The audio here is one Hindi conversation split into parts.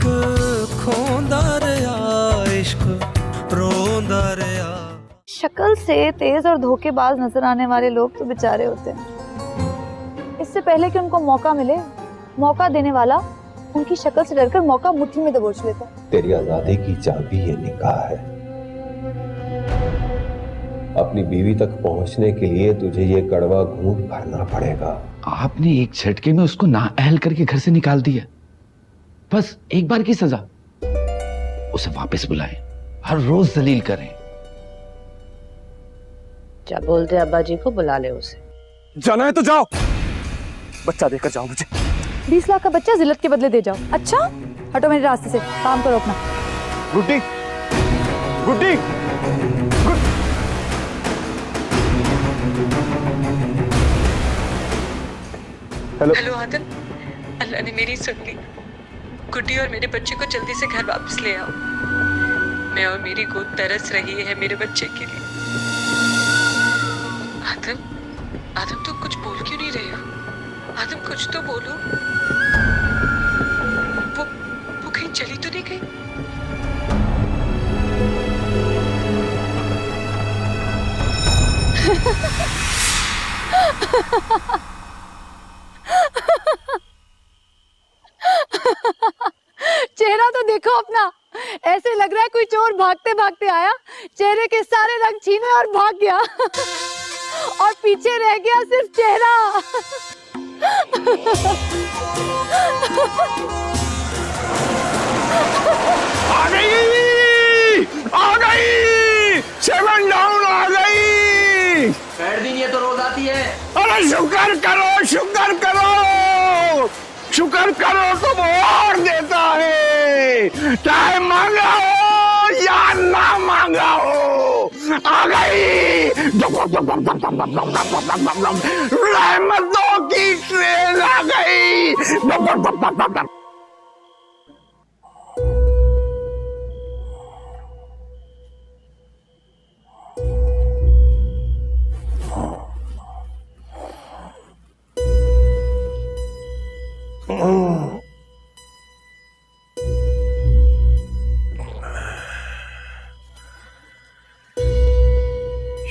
इश्क खोंदा रहा, इश्क रोंदा रहा। शक्ल से तेज और धोखेबाज नजर आने वाले लोग तो बेचारे होते हैं। इससे पहले कि उनको मौका मिले, मौका देने वाला उनकी शक्ल से डरकर मौका मुट्ठी में दबोच लेता है। तेरी आजादी की चाबी ये निकाह है। अपनी बीवी तक पहुंचने के लिए तुझे ये कड़वा घूंट भरना पड़ेगा। आपने एक झटके में उसको नाअहल करके घर से निकाल दिया। बस एक बार की सजा। उसे वापस बुलाएं, हर रोज जलील करें। क्या बोलते अब्बा जी को बुला ले उसे। जाना है तो जाओ, बच्चा देकर जाओ मुझे। 20 लाख का बच्चा जिल्लत के बदले दे जाओ। अच्छा, हटो मेरे रास्ते से, काम करो अपना। गुड्डी, गुड्डी, हेलो आदम, अल्लाह ने मेरी सुन ली। गुड्डी और मेरे बच्चे को जल्दी से घर वापस ले आओ। मैं और मेरी गोद तरस रही है मेरे बच्चे के लिए। आदम, आदम तुम कुछ बोल क्यों नहीं रहे हो? आदम कुछ तो बोलो। वो कहीं चली तो नहीं गई? चेहरा तो देखो अपना, ऐसे लग रहा है कोई चोर भागते भागते आया, चेहरे के सारे रंग छीने और भाग गया और पीछे रह गया सिर्फ चेहरा। आ गई, आ गई, 7 डाउन आ गई। बैठ दिन ये तो रोज आती है। अरे शुक्र करो, शुक्र करो, शुक्र करो तो वो और देता है। चाहे मांगा हो या ना मांगा हो, आ गई। रहमतों की ट्रेन आ गई।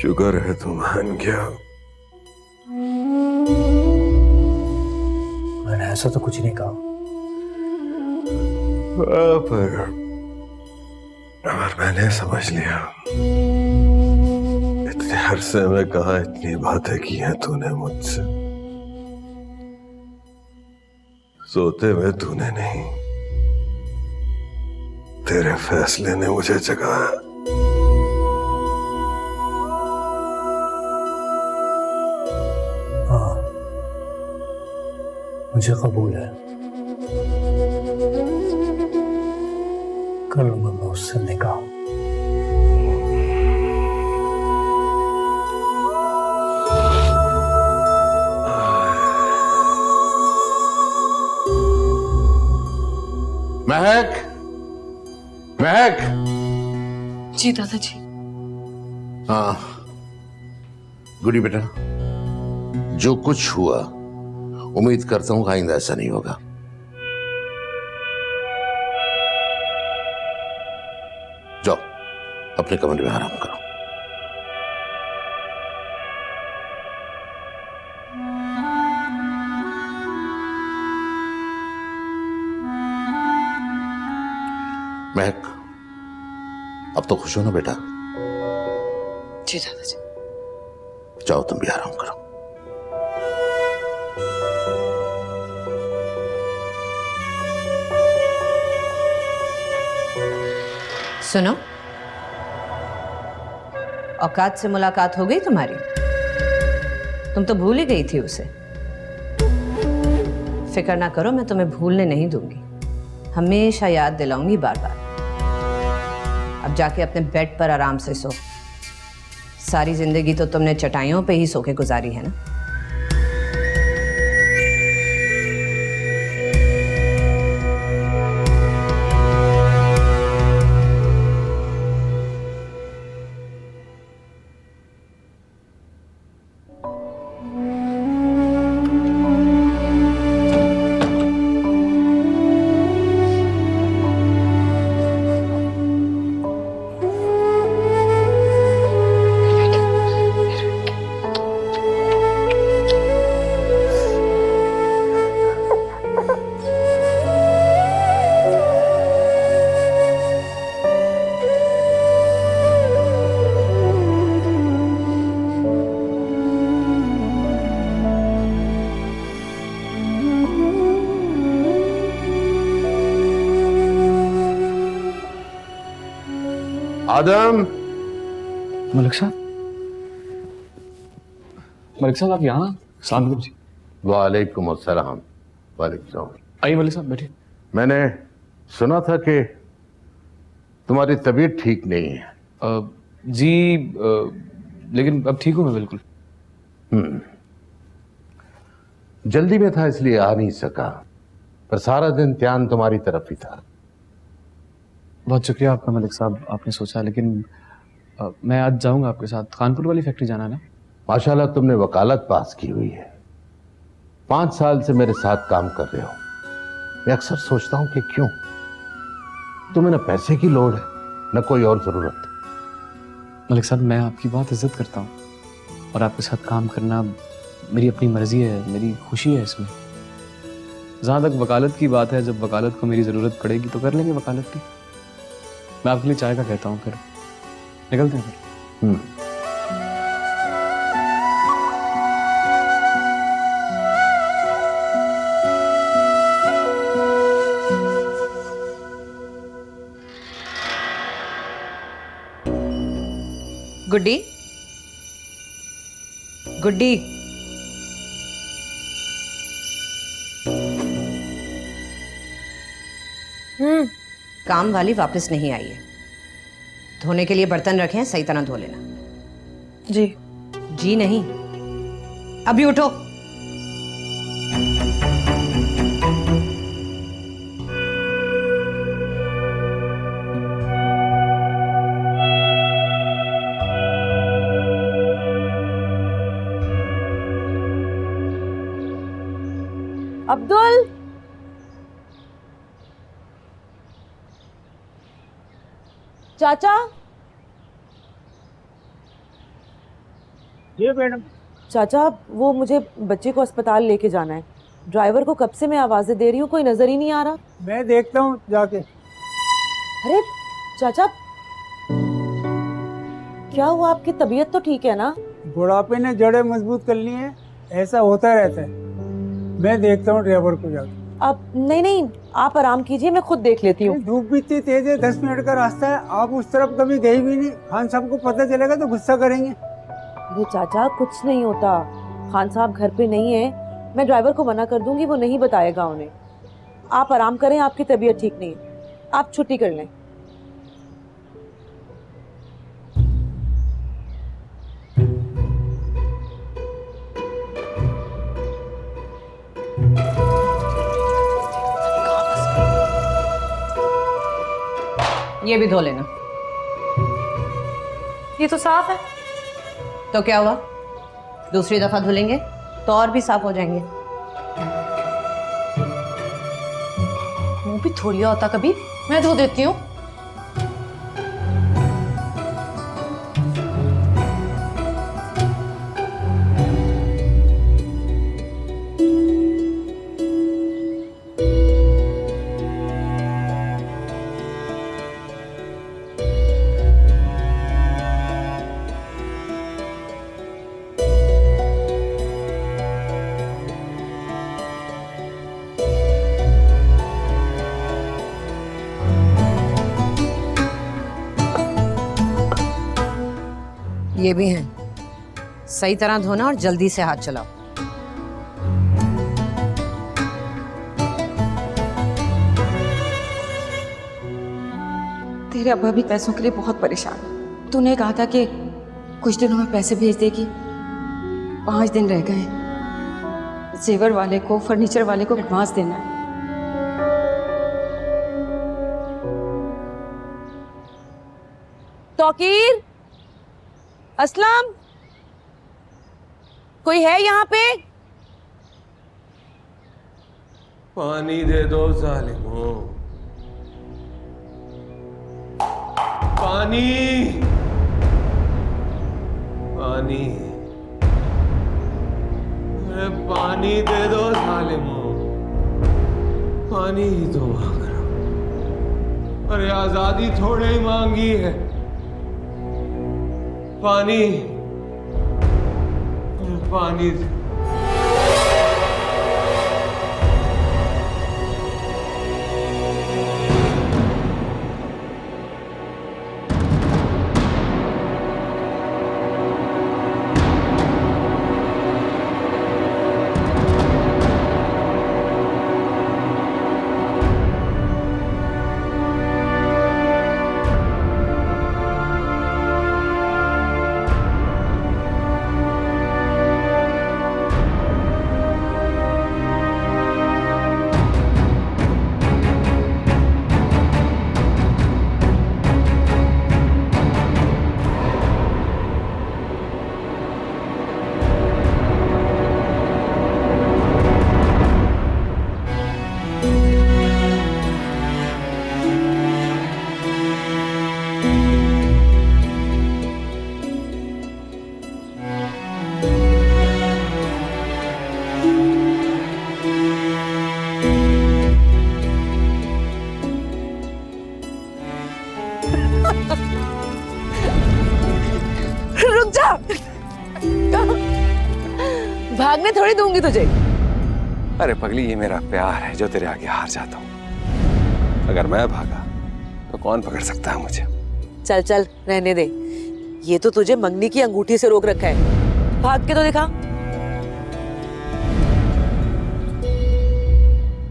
शुक्र है तुम मान गया। मैंने ऐसा तो कुछ नहीं कहा। पर मैंने समझ लिया। इतने अरसे में कहा इतनी बातें की हैं तूने मुझसे। सोते में तूने नहीं, तेरे फैसले ने मुझे जगाया। हाँ, मुझे कबूल है। कर लूंगा मैं उससे निकाह। महक, महक। जी दादाजी। हाँ गुडी बेटा, जो कुछ हुआ उम्मीद करता हूं आइंदा ऐसा नहीं होगा। जाओ अपने कमरे में आराम करो। महक, अब तो खुश हो ना बेटा? जी दादाजी। जाओ तुम भी आराम करो। सुनो, औकात से मुलाकात हो गई तुम्हारी? तुम तो भूल ही गई थी उसे। फिक्र ना करो, मैं तुम्हें भूलने नहीं दूंगी, हमेशा याद दिलाऊंगी बार बार। अब जाके अपने बेड पर आराम से सो। सारी जिंदगी तो तुमने चटाइयों पे ही सो के गुजारी है ना। आदम। मलिक साहब, आप यहाँ? अस्सलाम वालेकुम जी। वालेकुम अस्सलाम। वालेकुम सलाम। आइए मलिक साहब, बैठिए। मैंने सुना था कि तुम्हारी तबीयत ठीक नहीं है। जी, लेकिन अब ठीक हूँ मैं बिल्कुल। जल्दी में था इसलिए आ नहीं सका, पर सारा दिन ध्यान तुम्हारी तरफ ही था। बहुत शुक्रिया आपका मलिक साहब, आपने सोचा। लेकिन मैं आज जाऊंगा आपके साथ। कानपुर वाली फैक्ट्री जाना है ना? माशाल्लाह तुमने वकालत पास की हुई है। 5 साल से मेरे साथ काम कर रहे हो। मैं अक्सर सोचता हूं कि क्यों तुम्हें न पैसे की लोड़ है न कोई और जरूरत। मलिक साहब, मैं आपकी बहुत इज्जत करता हूँ और आपके साथ काम करना मेरी अपनी मर्जी है, मेरी खुशी है इसमें। जहाँ तक वकालत की बात है, जब वकालत को मेरी ज़रूरत पड़ेगी तो कर लेंगे वकालत की। मैं आपके लिए चाय का कहता हूँ, फिर निकलते हैं फिर। गुड्डी, गुड्डी, काम वाली वापस नहीं आई है। धोने के लिए बर्तन रखे हैं, सही तरह धो लेना। जी। जी नहीं, अभी उठो। अब्दुल, चाचा। जी मैडम। चाचा, वो मुझे बच्चे को अस्पताल लेके जाना है। ड्राइवर को कब से मैं आवाजें दे रही हूँ, कोई नजर ही नहीं आ रहा। मैं देखता हूँ जाके। अरे चाचा, क्या हुआ? आपकी तबीयत तो ठीक है ना? बुढ़ापे ने जड़ें मजबूत कर ली हैं, ऐसा होता रहता है। मैं देखता हूँ ड्राइवर को जाके। आप नहीं, आप आराम कीजिए, मैं खुद देख लेती हूँ। धूप भी इतनी तेज है, 10 मिनट का रास्ता है। आप उस तरफ कभी गई भी नहीं। खान साहब को पता चलेगा तो गुस्सा करेंगे। अरे चाचा, कुछ नहीं होता। खान साहब घर पे नहीं है, मैं ड्राइवर को मना कर दूंगी, वो नहीं बताएगा उन्हें। आप आराम करें, आपकी तबीयत ठीक नहीं है, आप छुट्टी कर लें। ये भी धो लेना। ये तो साफ है। तो क्या हुआ? दूसरी दफा धुलेंगे तो और भी साफ हो जाएंगे। मुंह भी थोड़ी होता कभी। मैं धो देती हूँ। ये भी हैं। सही तरह धोना और जल्दी से हाथ चलाओ। तेरे अब्बा भी पैसों के लिए बहुत परेशान है। तूने कहा था कि कुछ दिनों में पैसे भेज देगी। 5 दिन रह गए। जेवर वाले को, फर्नीचर वाले को एडवांस देना है। तौकीर, असलम, कोई है यहाँ पे? पानी दे दो जालिमो, पानी, पानी, अरे पानी दे दो जालिमो, पानी ही तो मांग रहा हूं। अरे आजादी थोड़े ही मांगी है, पानी, पानी। रुक जा, भागने थोड़ी दूंगी तुझे। अरे पगली, ये मेरा प्यार है जो तेरे आगे हार जाता हूँ। अगर मैं भागा तो कौन पकड़ सकता है मुझे? चल चल रहने दे, ये तो तुझे मंगनी की अंगूठी से रोक रखा है, भाग के तो दिखा।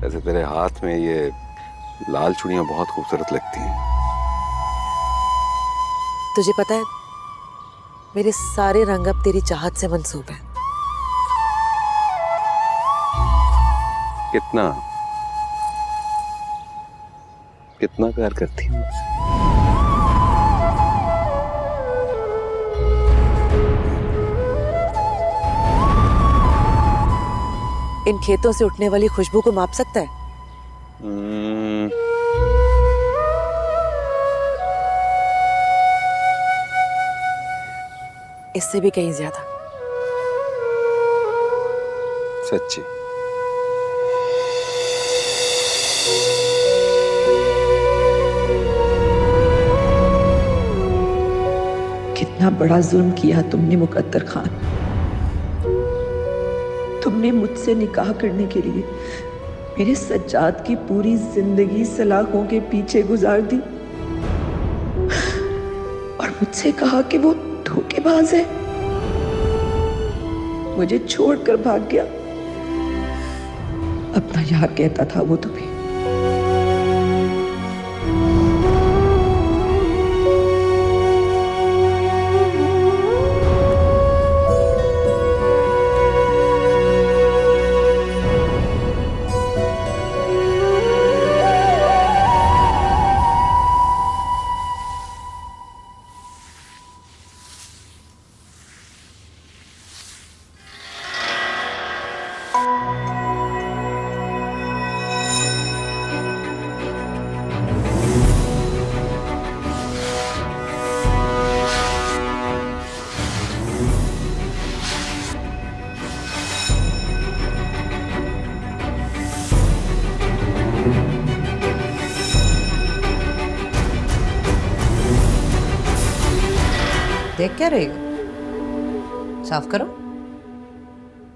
ऐसे तेरे हाथ में ये लाल चूड़ियां बहुत खूबसूरत लगती हैं। तुझे पता है मेरे सारे रंग अब तेरी चाहत से मंसूब हैं। कितना कितना प्यार करती हूँ मुझसे? इन खेतों से उठने वाली खुशबू को माप सकता है? इससे भी कहीं ज्यादा। सच्ची? कितना बड़ा जुल्म किया तुमने मुकद्दर खान। तुमने मुझसे निकाह करने के लिए मेरे सज्जाद की पूरी जिंदगी सलाखों के पीछे गुजार दी और मुझसे कहा कि वो धोखेबाज है, मुझे छोड़कर भाग गया। अपना यार कहता था वो तुम्हें। देख क्या रही हो? साफ करो,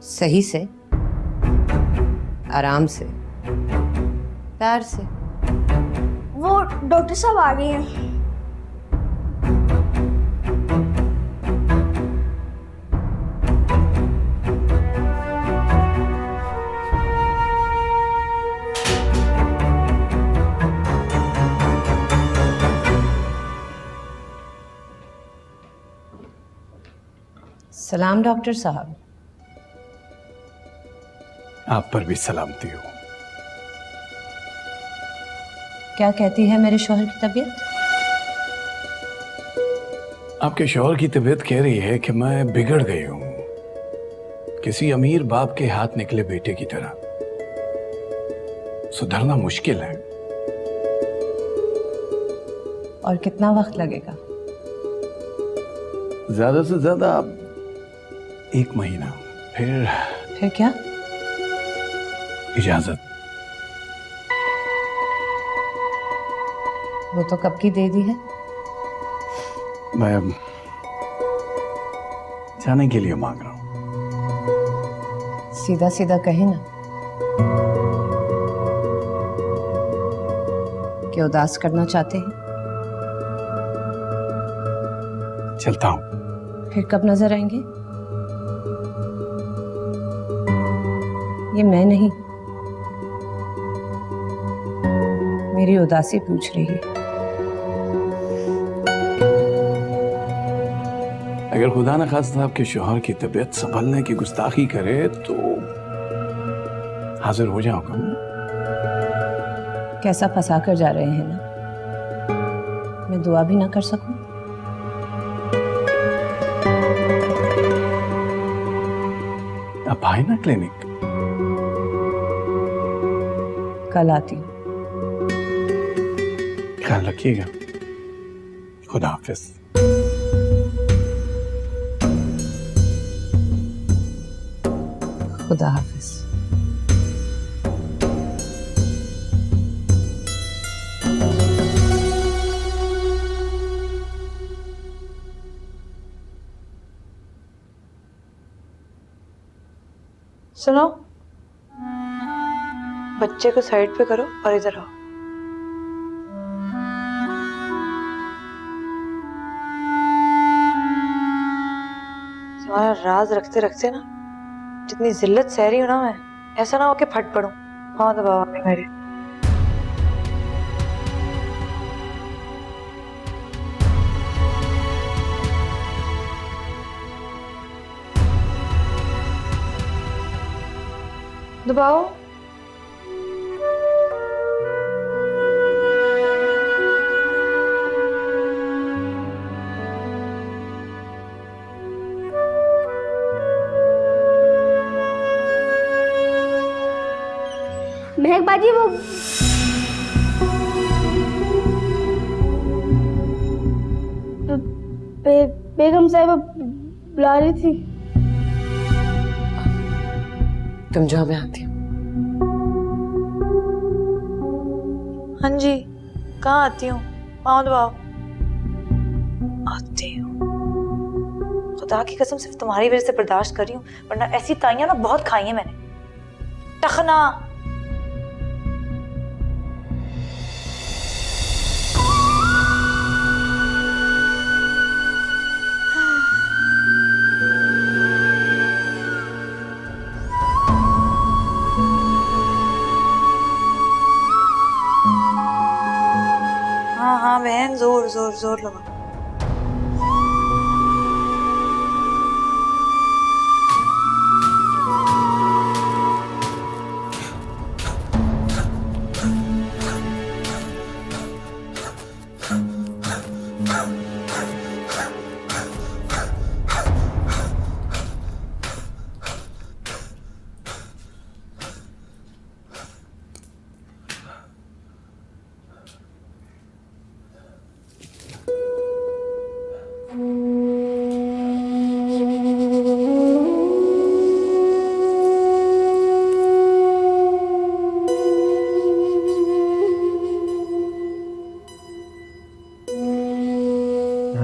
सही से, आराम से, प्यार से। वो डॉक्टर साहब आ गए हैं। सलाम डॉक्टर साहब। आप पर भी सलामती हो। क्या कहती है मेरे शौहर की तबीयत? आपके शौहर की तबीयत कह रही है कि मैं बिगड़ गई हूं, किसी अमीर बाप के हाथ निकले बेटे की तरह। सुधरना मुश्किल है। और कितना वक्त लगेगा? ज्यादा से ज्यादा 1 महीना, फिर क्या? इजाजत। वो तो कब की दे दी है? मैं जाने के लिए मांग रहा हूं। सीधा सीधा कहे ना कि उदास करना चाहते हैं। चलता हूं। फिर कब नजर आएंगे? ये मैं नहीं, मेरी उदासी पूछ रही है। अगर खुदा न खास्ता आपके शौहर की तबीयत संभलने की गुस्ताखी करे तो हाजिर हो जाऊंगा। कैसा फंसा कर जा रहे हैं ना, मैं दुआ भी ना कर सकूं? आप आए ना क्लिनिक। कल आती हूँ। ख्याल रखिएगा। खुदा हाफिज। खुदा हाफिज। सुनो, बच्चे को साइड पे करो और इधर आओ। तुम्हारा राज रखते रखते ना जितनी जिल्लत सह रही हूं ना मैं, ऐसा ना हो कि फट पड़ूं। हाँ दबाओ मेरे। दबाओ। महक बाजी वो बेगम साहिबा बुला रही थी। तुम जाओ, मैं आती हूँ। हाँ जी, कहाँ आती हूँ? पाँव दबाओ। आती हूँ। खुदा की कसम सिर्फ तुम्हारी वजह से बर्दाश्त कर रही हूँ, वरना ऐसी ताइयां ना बहुत खाई हैं मैंने। टखना। हाँ हाँ बहन, जोर जोर जोर लगा।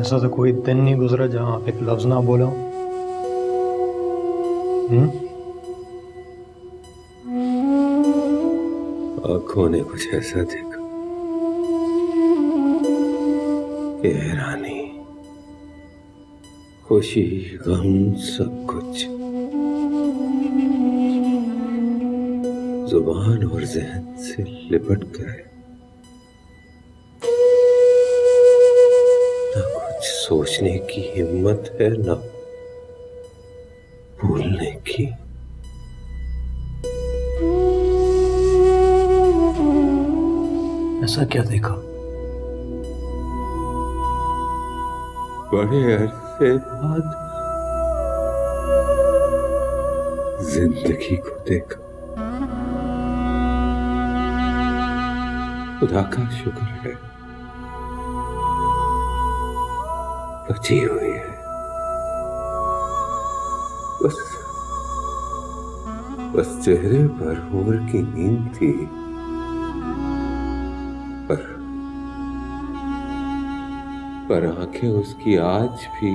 ऐसा तो कोई दिन नहीं गुजरा जहां आप एक लफ्ज ना बोला हो। आंखों ने कुछ ऐसा देखा कि हैरानी, खुशी, गम, सब कुछ जुबान और जहन से लिपट गए। सोचने की हिम्मत है ना भूलने की। ऐसा क्या देखा? बड़े अरसे बाद जिंदगी को देखा। खुदा का शुक्र है बची हुई है। बस चेहरे पर उम्र की नींद थी, पर आंखें उसकी आज भी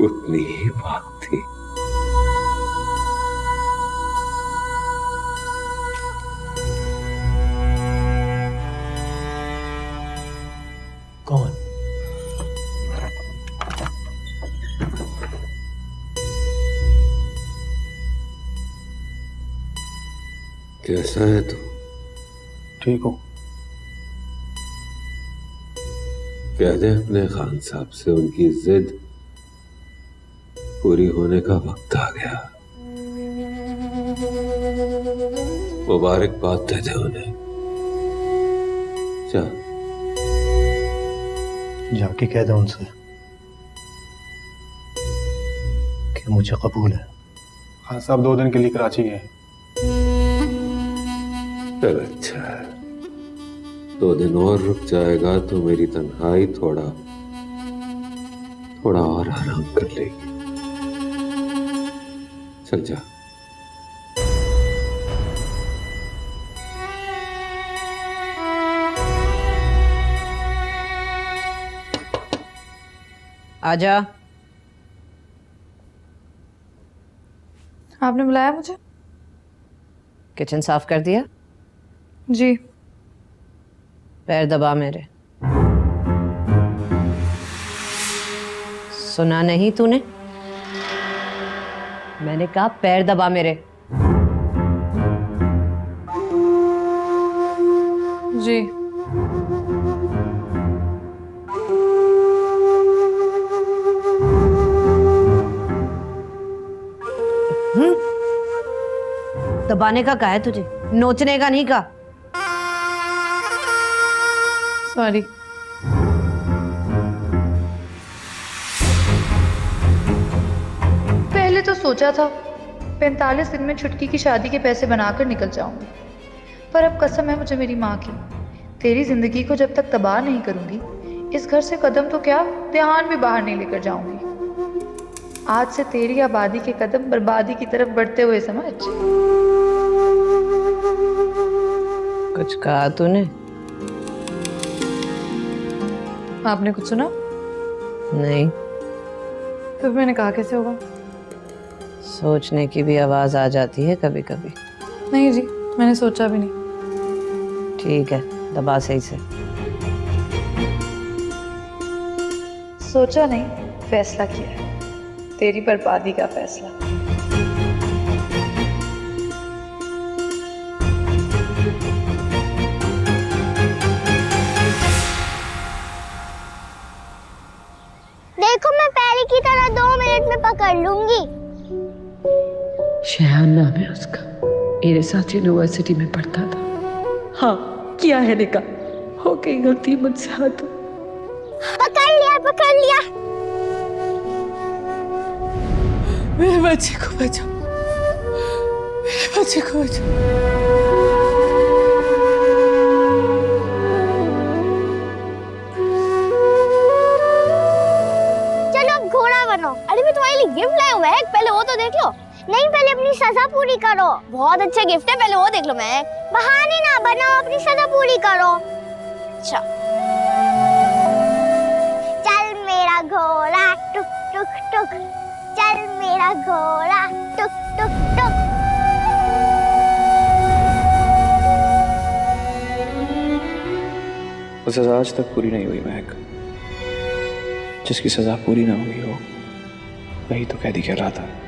उतनी ही पाक थी। कौन? कैसा है तू? ठीक हो? कह दे अपने खान साहब से उनकी जिद पूरी होने का वक्त आ गया। मुबारकबाद दे दे उन्हें। जा जाके कह दे उनसे कि मुझे कबूल है। खान साहब 2 दिन के लिए कराची गए। चल अच्छा है, 2 दिन और रुक जाएगा तो मेरी तन्हाई थोड़ा और आराम कर लेगी। चल जा। आजा। आपने बुलाया मुझे? किचन साफ कर दिया? जी। पैर दबा मेरे। सुना नहीं तूने? मैंने कहा पैर दबा मेरे। जी। दबाने का कहा है तुझे, नोचने का नहीं कहा। सॉरी। पहले तो सोचा था 45 दिन में छुटकी की शादी के पैसे बनाकर निकल जाऊंगी, पर अब कसम है मुझे मेरी माँ की, तेरी जिंदगी को जब तक तबाह नहीं करूंगी, इस घर से कदम तो क्या ध्यान भी बाहर नहीं लेकर जाऊंगी। आज से तेरी आबादी के कदम बर्बादी की तरफ बढ़ते हुए समझ। कुछ कहा तूने? आपने कुछ सुना? नहीं। तो मैंने कहा कैसे होगा? सोचने की भी आवाज आ जाती है कभी कभी। नहीं जी, मैंने सोचा भी नहीं। ठीक है, दबा सही से। सोचा नहीं, फैसला किया है। तेरी बर्बादी का फैसला। देखो मैं पहले की तरह 2 मिनट में पकड़ लूंगी। शयान नाम है उसका, मेरे साथ यूनिवर्सिटी में पढ़ता था। हाँ, किया है निकाह, हो गई गलती मुझसे। हाथ पकड़ लिया, पकड़ लिया। मेरे बच्चे को बचाओ, मेरे बच्चे को बचाओ। चलो अब घोड़ा बनो। अरे मैं तुम्हारे लिए गिफ्ट लाया हूँ महक, पहले वो तो देख लो। नहीं, पहले अपनी सजा पूरी करो। बहुत अच्छा गिफ्ट है, पहले वो देख लो महक। बहाने ना बनाओ, अपनी सजा पूरी करो। अच्छा। चल मेरा घोड़ा टुक टुक टुक, चल मेरा घोड़ा टुक टुक टुक। वो सजा आज तक पूरी नहीं हुई महक। जिसकी सजा पूरी ना हुई हो वही तो कैदी कहलाता है।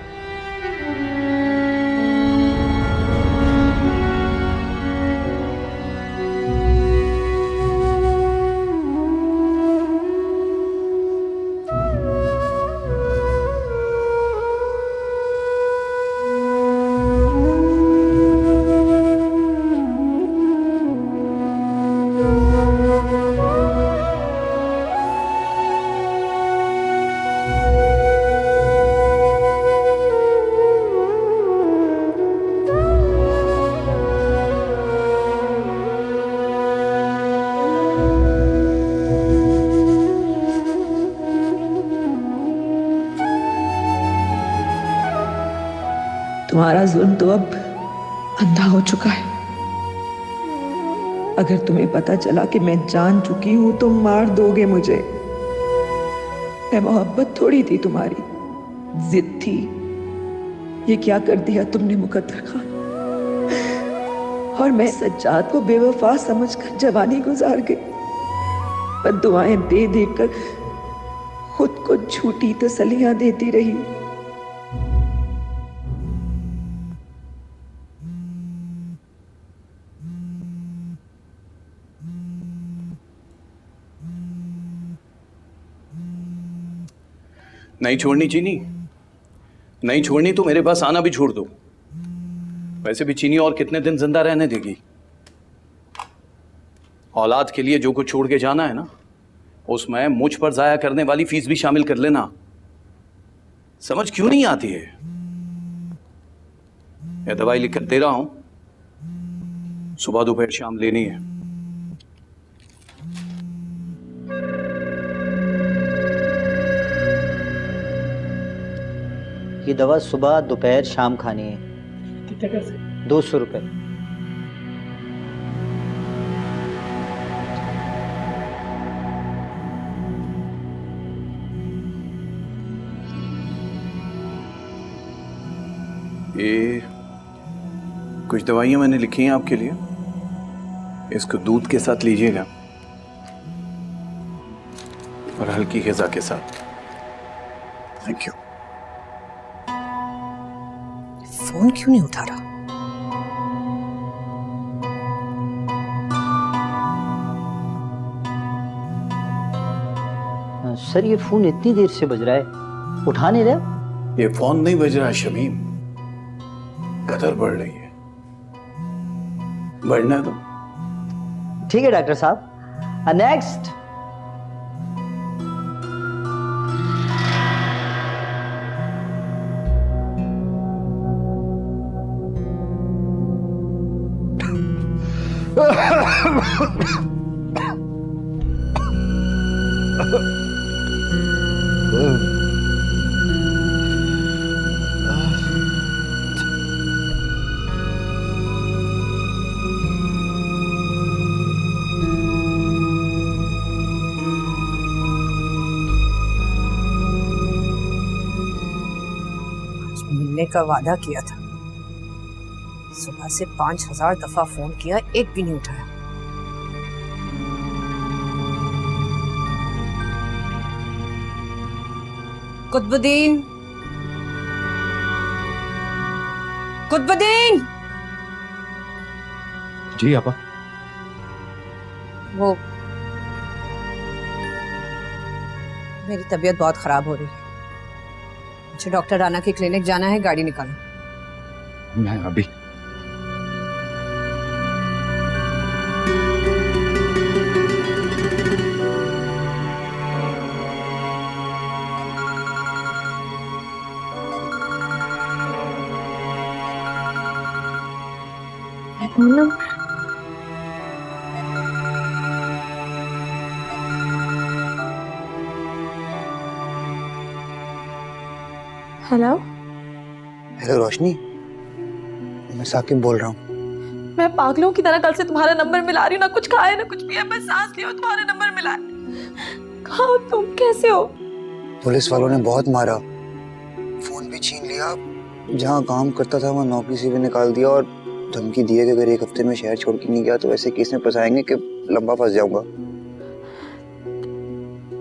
तुम्हारा जुल्म तो अब अंधा हो चुका है। अगर तुम्हें पता चला कि मैं जान चुकी हूं तो मार दोगे मुझे। मैं मोहब्बत थोड़ी थी तुम्हारी, जिद थी। ये क्या कर दिया तुमने मुकद्दर खान। और मैं सज्जाद को बेवफा समझकर जवानी गुजार गई, पर दुआएं दे देकर खुद को झूठी तसल्लियां देती रही। नहीं छोड़नी चीनी, नहीं छोड़नी तो मेरे पास आना भी छोड़ दो। वैसे भी चीनी और कितने दिन जिंदा रहने देगी। औलाद के लिए जो कुछ छोड़ के जाना है ना, उसमें मुझ पर जाया करने वाली फीस भी शामिल कर लेना। समझ क्यों नहीं आती है? यह दवाई लिखकर दे रहा हूं, सुबह दोपहर शाम लेनी है। ये दवा सुबह दोपहर शाम खानी है। कितने पैसे? 200 रुपये। ये कुछ दवाइयाँ मैंने लिखी हैं आपके लिए, इसको दूध के साथ लीजिएगा और हल्की ग़िज़ा के साथ। Thank you. फोन क्यों नहीं उठा रहा? सर ये फोन इतनी देर से बज रहा है, उठा नहीं रहे? ये फोन नहीं बज रहा शमीम, कदर बढ़ रही है। बढ़ना तो ठीक है डॉक्टर साहब। नेक्स्ट। मिलने का वादा किया था, सुबह से 5000 दफा फोन किया, एक भी नहीं उठाया। कुतुबुद्दीन, कुतुबुद्दीन। जी आपा। वो मेरी तबीयत बहुत खराब हो रही है, मुझे डॉक्टर राना की क्लिनिक जाना है, गाड़ी निकालो। मैं अभी। पूनम, हेलो। हेलो रोशनी, मैं साकिब बोल रहा हूँ। मैं पागलों की तरह कल से तुम्हारा नंबर मिला रही हूँ, ना कुछ खाया ना कुछ पिया, बस सांस लिया तुम्हारा नंबर मिला है। कहाँ हो तुम, कैसे हो? पुलिस वालों ने बहुत मारा, फोन भी छीन लिया, जहाँ काम करता था वहाँ नौकरी से भी निकाल दिया और धमकी दी है कि अगर एक हफ्ते में शहर छोड़ के नहीं गया तो ऐसे केस में फंसाएंगे कि लंबा फंस जाऊंगा।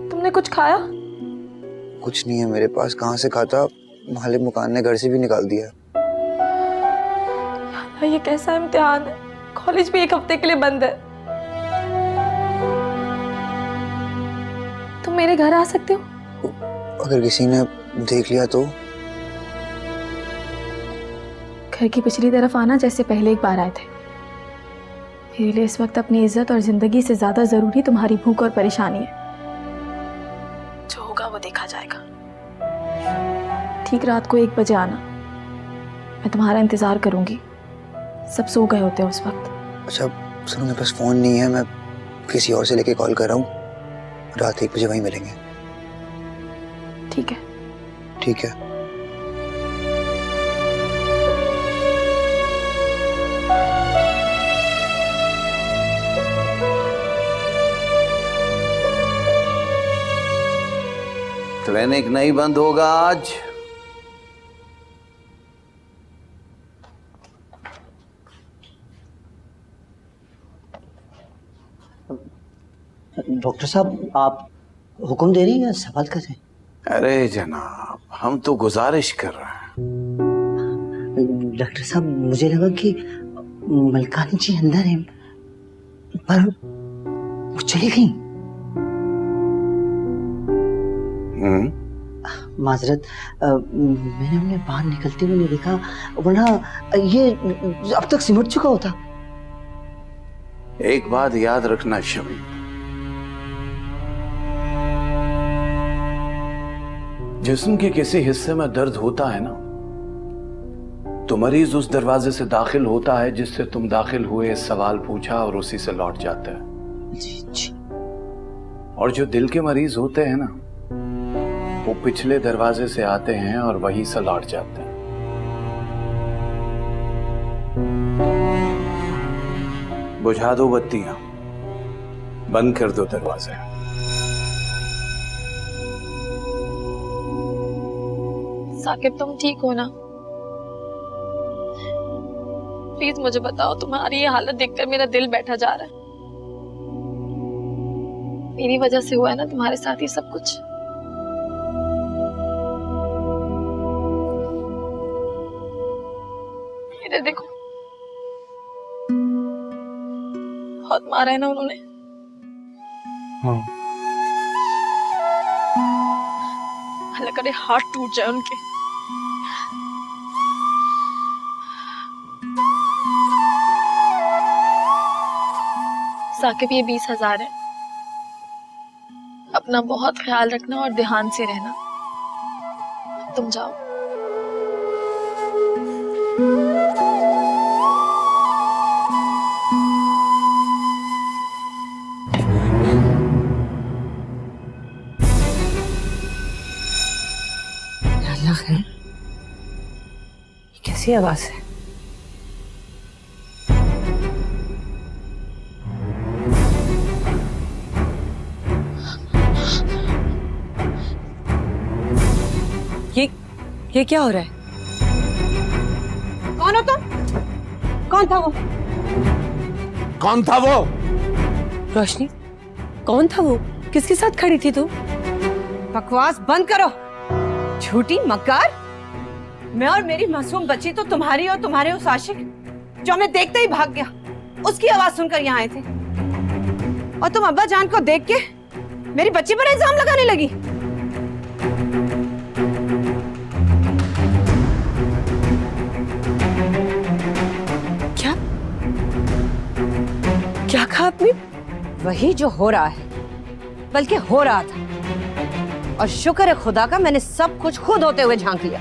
तुमने कुछ खाया? कुछ नहीं है मेरे पास, कहाँ से खाता, मालिक मकान ने घर से भी निकाल दिया। यार ये कैसा इम्तिहान है, कॉलेज भी एक हफ्ते के लिए बंद है। तुम मेरे घर आ सकते हो? अगर किसी ने देख लिया तो? घर की पिछली तरफ आना जैसे पहले एक बार आए थे। मेरे लिए इस वक्त अपनी इज्जत और जिंदगी से ज्यादा जरूरी तुम्हारी भूख और परेशानी है। जो होगा वो देखा जाएगा। ठीक रात को 1 बजे आना, मैं तुम्हारा इंतजार करूंगी। सब सो गए होते हैं उस वक्त। अच्छा सुनो, मेरे पास फोन नहीं है, मैं किसी और से लेके कॉल कर रहा हूँ, रात 1 बजे वहीं मिलेंगे। ठीक है। ठीक है। क्लिनिक नहीं बंद होगा आज। डॉक्टर साहब आप हुक्म दे रही हैं, सवाल कर रहे हैं? अरे जनाब, हम तो गुजारिश कर रहे हैं। डॉक्टर साहब मुझे लगा कि मलकानी जी अंदर हैं, पर वो चली गई। माजरत, मैंने उन्हें बाहर निकलते हुए नहीं देखा, वरना ये अब तक सिमट चुका होता। एक बात याद रखना शमी, जिस्म के किसी हिस्से में दर्द होता है ना, तो मरीज उस दरवाजे से दाखिल होता है जिससे तुम दाखिल हुए, सवाल पूछा और उसी से लौट जाता है। जी जी। और जो दिल के मरीज होते हैं ना, वो पिछले दरवाजे से आते हैं और वहीं से लौट जाते हैं। बुझा दो बत्तियां, बंद कर दो दरवाजे। साकिब तुम ठीक हो ना? प्लीज मुझे बताओ, तुम्हारी ये हालत देखकर मेरा दिल बैठा जा रहा है। मेरी वजह से हुआ है ना तुम्हारे साथ ही सब कुछ। इधर देखो, बहुत मारा है ना उन्होंने। हाँ। अल्लाह करे हाथ टूट जाए उनके। साकिब, ये 20,000 है, अपना बहुत ख्याल रखना और ध्यान से रहना। तुम जाओ। अल्लाह है, ये कैसी आवाज है? ये क्या हो रहा है? कौन हो तुम? कौन था वो? कौन था वो? रोशनी, कौन था वो? किसके साथ खड़ी थी तुम? बकवास बंद करो, झूठी मक्कार। मैं और मेरी मासूम बच्ची तो तुम्हारी और तुम्हारे उस आशिक जो हमें देखते ही भाग गया, उसकी आवाज सुनकर यहाँ आए थे, और तुम अब्बा जान को देख के मेरी बच्ची पर इल्जाम लगाने लगी। क्या कहा आपने? वही जो हो रहा है, बल्कि हो रहा था, और शुक्र है खुदा का मैंने सब कुछ खुद होते हुए झांक लिया,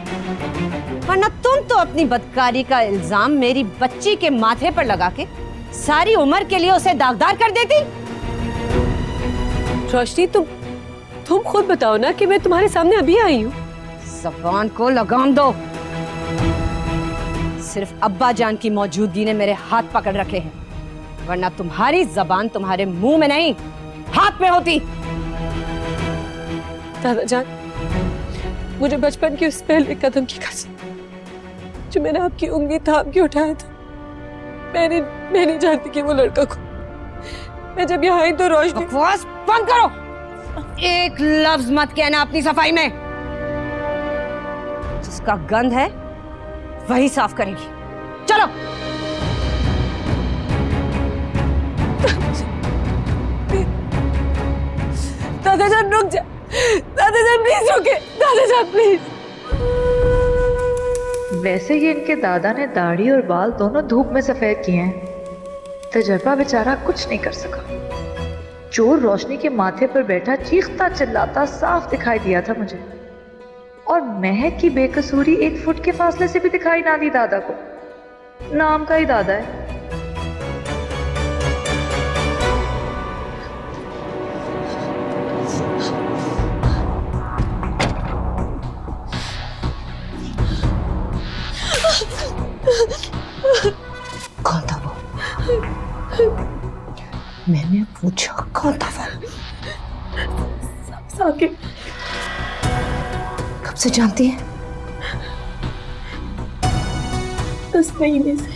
वरना तुम तो अपनी बदकारी का इल्जाम मेरी बच्ची के माथे पर लगा के सारी उम्र के लिए उसे दागदार कर देती। रोशनी, तुम खुद बताओ ना कि मैं तुम्हारे सामने अभी आई हूँ। ज़बान को लगाम दो, सिर्फ अब्बा जान की मौजूदगी ने मेरे हाथ पकड़ रखे हैं, वरना तुम्हारी जबान तुम्हारे मुंह में नहीं हाथ में होती। दादा जान, मुझे बचपन के उस पहले कदम की कसम जो मैंने आपकी उंगली थाम के उठाया था, मैं नहीं जानती कि वो लड़का को। मैं जब यहाँ आई तो रोशनी। बकवास बंद करो, एक लफ्ज मत कहना अपनी सफाई में। जिसका गंध है वही साफ करेगी। चलो। दादा जान रुक जा, दादा जान प्लीज रुके, दादा जान प्लीज। वैसे ही इनके दादा ने दाढ़ी और बाल दोनों धूप में सफेद किए हैं। तजर्बा बेचारा कुछ नहीं कर सका। चोर रोशनी के माथे पर बैठा चीखता चिल्लाता साफ दिखाई दिया था मुझे, और महक की बेकसूरी 1 फुट के फासले से भी दिखाई ना दी दादा को। नाम का ही दादा है। कौन था वो? मैंने पूछा कौन था वो? साकिब। कब से जानती है? 10 महीने से।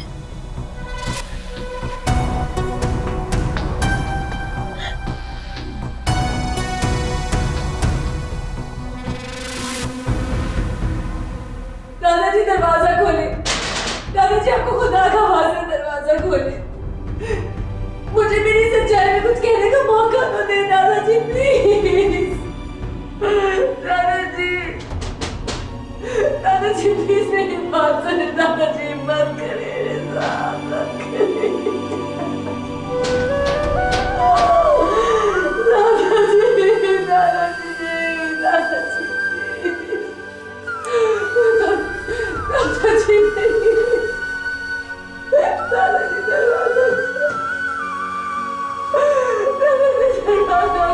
दादाजी दरवाजा खोले, दादाजी आपको खुदा का वास्ता दरवाजा खोले, मुझे मेरी सच्चाई में कुछ कहने का मौका तो दे दादाजी प्लीज। दादाजी, दादाजी प्लीज मेरी बात सुने, दादाजी मत करिए, मत करिए दादाजी, दादाजी, दादाजी दादाजी दादाजी दरवाजा, दादाजी दरवाजा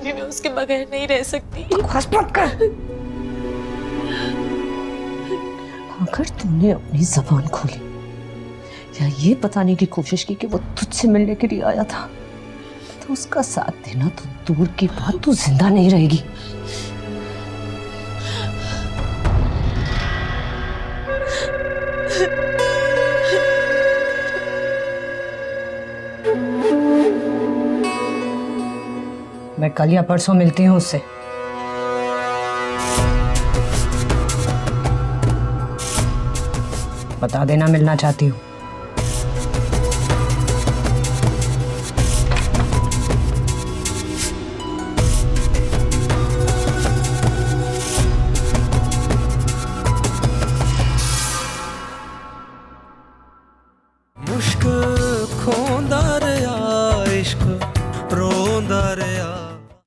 मैं उसके बगैर नहीं रह सकती। अगर तुमने अपनी जबान खोली या ये बताने की कोशिश की कि वो तुझसे मिलने के लिए आया था, तो उसका साथ देना तो दूर की बात, तू जिंदा नहीं रहेगी। मैं कल या परसों मिलती हूँ उससे। बता देना मिलना चाहती हूँ।